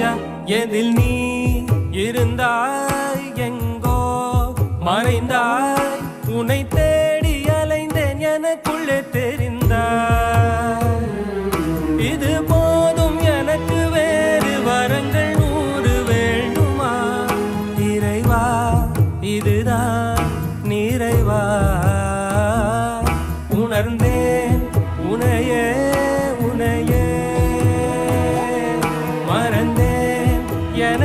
ஐயா எதில் நீ இருந்தாய் எங்கோ மறைந்தாய் உன்னை தேடி அலைந்தேன் எனக்குள்ளே தெரிந்தாய் இது போதும் எனக்கு வேறு வரங்கள் 100 வேண்டுமா இறைவா இதுதான் நிறைவா உணர்ந்தேன் உனையே உனையே மறந்தேன் என